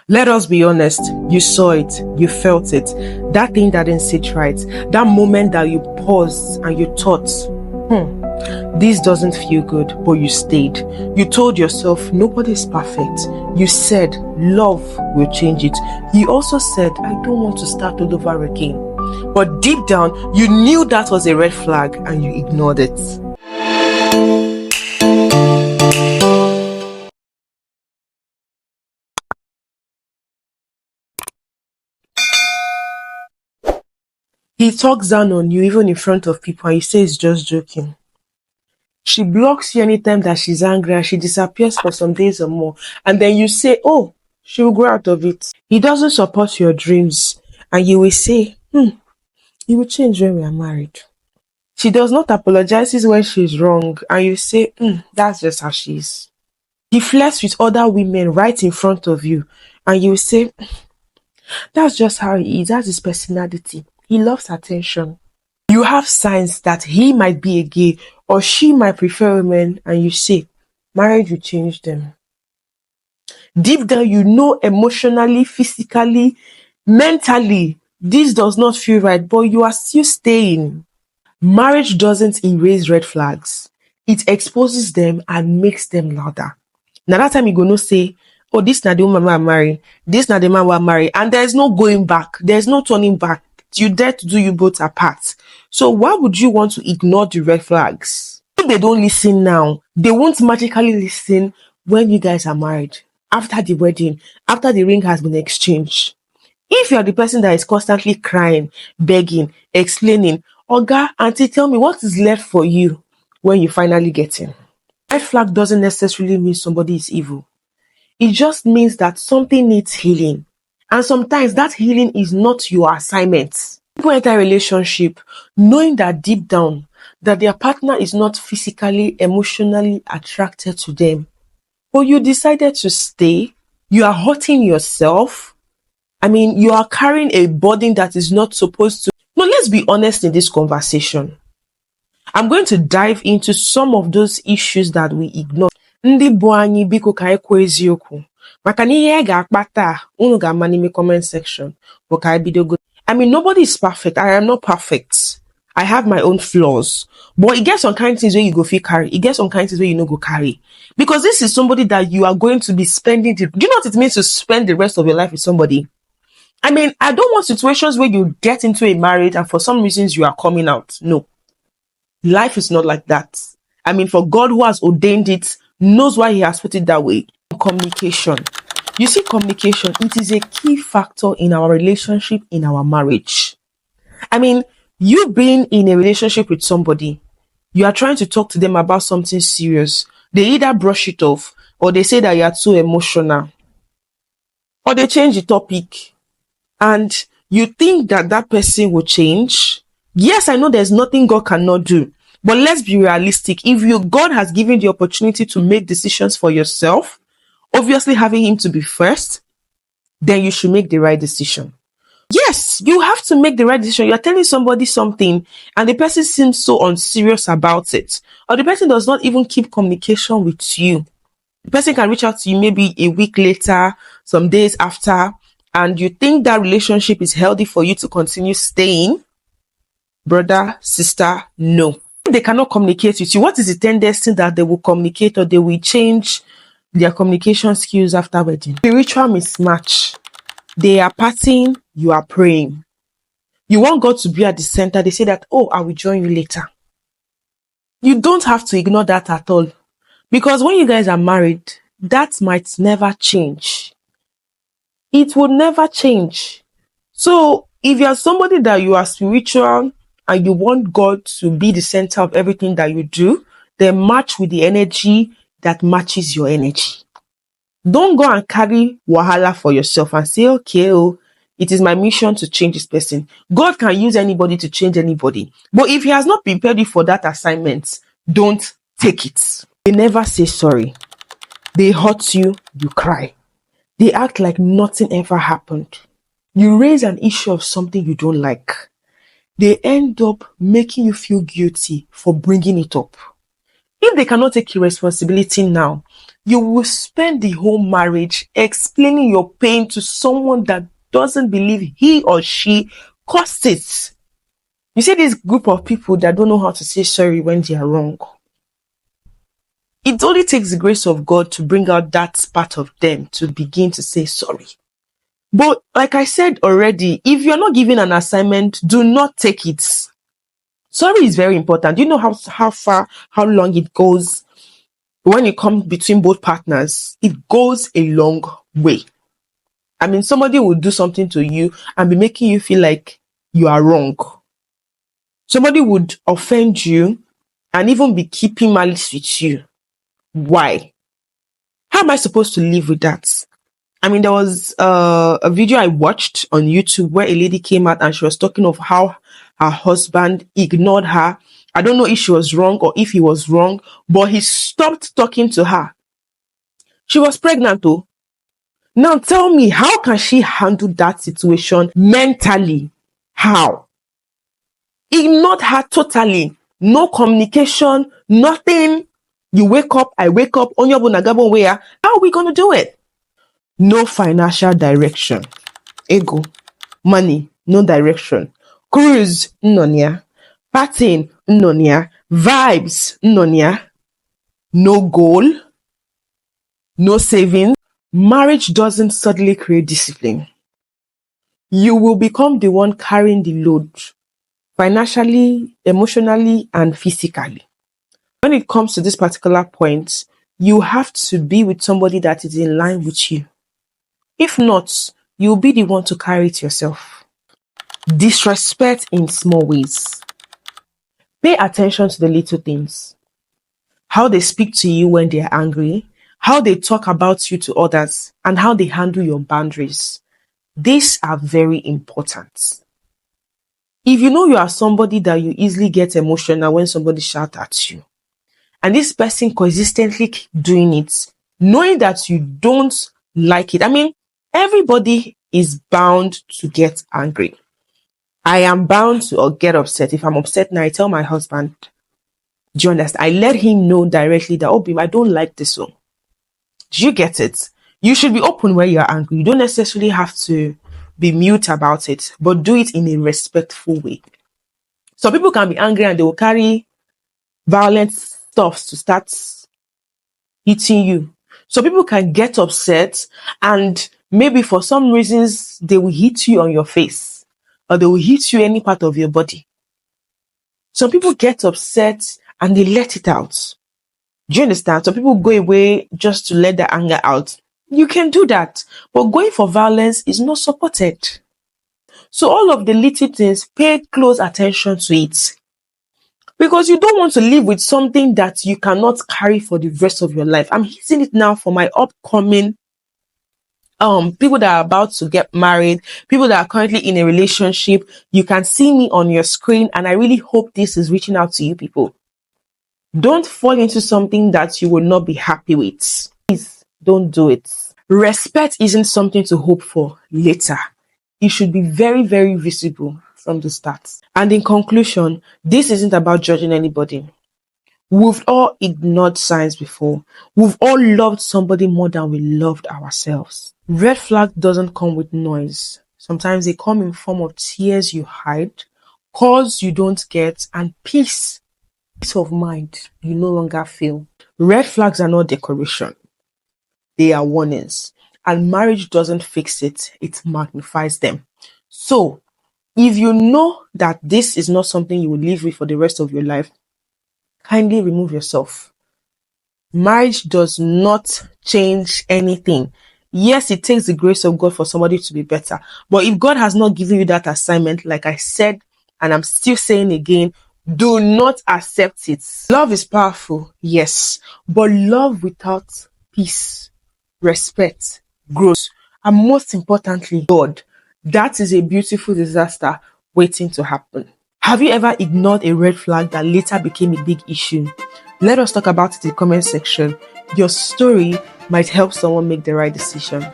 Let us be honest. You saw it. You felt it. That thing that didn't sit right. That moment that you paused and you thought, this doesn't feel good, but you stayed. You told yourself, nobody's perfect. You said, love will change it. You also said, I don't want to start all over again. But deep down, you knew that was a red flag and you ignored it. He talks down on you even in front of people and you say it's just joking. She blocks you anytime that she's angry and she disappears for some days or more. And then you say, oh, she will grow out of it. He doesn't support your dreams. And you will say, he will change when we are married. She does not apologize when she's wrong. And you say, that's just how she is. He flirts with other women right in front of you. And you will say, that's just how he is. That's his personality. He loves attention. You have signs that he might be a gay or she might prefer women, and you say, marriage will change them. Deep down, you know emotionally, physically, mentally, this does not feel right, but you are still staying. Marriage doesn't erase red flags. It exposes them and makes them louder. Now that time you go no say, oh, this na the woman I marry, this na the man I marry, and there's no going back. There's no turning back. You dare to do you both apart. So why would you want to ignore the red flags? If they don't listen now, they won't magically listen when you guys are married, after the wedding, after the ring has been exchanged. If you're the person that is constantly crying, begging, explaining, Oga, auntie, tell me what is left for you when you finally get in. Red flag doesn't necessarily mean somebody is evil. It just means that something needs healing. And sometimes that healing is not your assignment. People enter a relationship knowing that deep down that their partner is not physically, emotionally attracted to them. But you decided to stay. You are hurting yourself. You are carrying a burden that is not supposed to. No, let's be honest in this conversation. I'm going to dive into some of those issues that we ignore. Ndị bụ anyị biko ka anyị kwuo eziokwu. Maka na ihe ga-akpata unu ga-ama n'ime comment section. But ka anyị bido go. Nobody is perfect. I am not perfect. I have my own flaws. But it gets some kind of things where you go feel carry. It gets some kind of things where you no go carry. Because this is somebody that you are going to be spending. Do you know what it means to spend the rest of your life with somebody? I don't want situations where you get into a marriage and for some reasons you are coming out. No. Life is not like that. For God who has ordained it, knows why he has put it that way. Communication. You see, communication, it is a key factor in our relationship, in our marriage. You being in a relationship with somebody, you are trying to talk to them about something serious. They either brush it off or they say that you are too emotional. Or they change the topic. And you think that that person will change. Yes, I know there's nothing God cannot do. But let's be realistic. If God has given the opportunity to make decisions for yourself, obviously having him to be first, then you should make the right decision. Yes, you have to make the right decision. You're telling somebody something and the person seems so unserious about it. Or the person does not even keep communication with you. The person can reach out to you maybe a week later, some days after, and you think that relationship is healthy for you to continue staying. Brother, sister, no. If they cannot communicate with you, what is the tendency that they will communicate or they will change their communication skills after wedding? Spiritual mismatch. They are partying, you are praying. You want God to be at the center. They say that, oh, I will join you later. You don't have to ignore that at all. Because when you guys are married, that might never change. It will never change. So if you are somebody that you are spiritual and you want God to be the center of everything that you do, then match with the energy that matches your energy. Don't go and carry wahala for yourself and say, okay, it is my mission to change this person. God can use anybody to change anybody. But if he has not prepared you for that assignment, don't take it. They never say sorry. They hurt you, you cry. They act like nothing ever happened. You raise an issue of something you don't like. They end up making you feel guilty for bringing it up. If they cannot take your responsibility now, you will spend the whole marriage explaining your pain to someone that doesn't believe he or she caused it. You see this group of people that don't know how to say sorry when they are wrong. It only takes the grace of God to bring out that part of them to begin to say sorry. But like I said already, if you're not given an assignment, do not take it. Sorry is very important. You know how long it goes when it comes between both partners. It goes a long way. I mean, somebody will do something to you and be making you feel like you are wrong. Somebody would offend you and even be keeping malice with you. Why? How am I supposed to live with that? I mean, there was a video I watched on YouTube where a lady came out and she was talking of how her husband ignored her. I don't know if she was wrong or if he was wrong, but he stopped talking to her. She was pregnant though. Now tell me, how can she handle that situation mentally? How? Ignored her totally. No communication, nothing. You wake up, I wake up, on your bonagabo where? How are we going to do it? No financial direction. Ego. Money. No direction. Cruise. Nonia. Partying. Nonia. Vibes. Nonia. No goal. No savings. Marriage doesn't suddenly create discipline. You will become the one carrying the load. Financially, emotionally, and physically. When it comes to this particular point, you have to be with somebody that is in line with you. If not, you'll be the one to carry it yourself. Disrespect in small ways. Pay attention to the little things. How they speak to you when they are angry, how they talk about you to others, and how they handle your boundaries. These are very important. If you know you are somebody that you easily get emotional when somebody shouts at you, and this person consistently keep doing it, knowing that you don't like it. I mean, everybody is bound to get angry. I am bound to get upset. If I'm upset now, I tell my husband, do you understand? I let him know directly that, oh, babe, I don't like this one. Do you get it? You should be open when you're angry. You don't necessarily have to be mute about it, but do it in a respectful way. Some people can be angry and they will carry violent stuff to start hitting you. So people can get upset and maybe for some reasons they will hit you on your face or they will hit you any part of your body. Some people get upset and they let it out. Do you understand? Some people go away just to let their anger out. You can do that, but going for violence is not supported. So all of the little things, pay close attention to it. Because you don't want to live with something that you cannot carry for the rest of your life. I'm hitting it now for my upcoming people that are about to get married, people that are currently in a relationship. You can see me on your screen, and I really hope this is reaching out to you people. Don't fall into something that you will not be happy with. Please don't do it. Respect isn't something to hope for later. It should be very, very visible from the start. And in conclusion, this isn't about judging anybody. We've all ignored signs before. We've all loved somebody more than we loved ourselves. Red flag doesn't come with noise. Sometimes they come in form of tears you hide, calls you don't get, and peace of mind you no longer feel. Red flags are not decoration. They are warnings. And marriage doesn't fix it. It magnifies them. So, if you know that this is not something you will live with for the rest of your life, kindly remove yourself. Marriage does not change anything. Yes, it takes the grace of God for somebody to be better. But if God has not given you that assignment, like I said, and I'm still saying again, do not accept it. Love is powerful, yes. But love without peace, respect, growth, and most importantly, God, that is a beautiful disaster waiting to happen. Have you ever ignored a red flag that later became a big issue? Let us talk about it in the comment section. Your story might help someone make the right decision.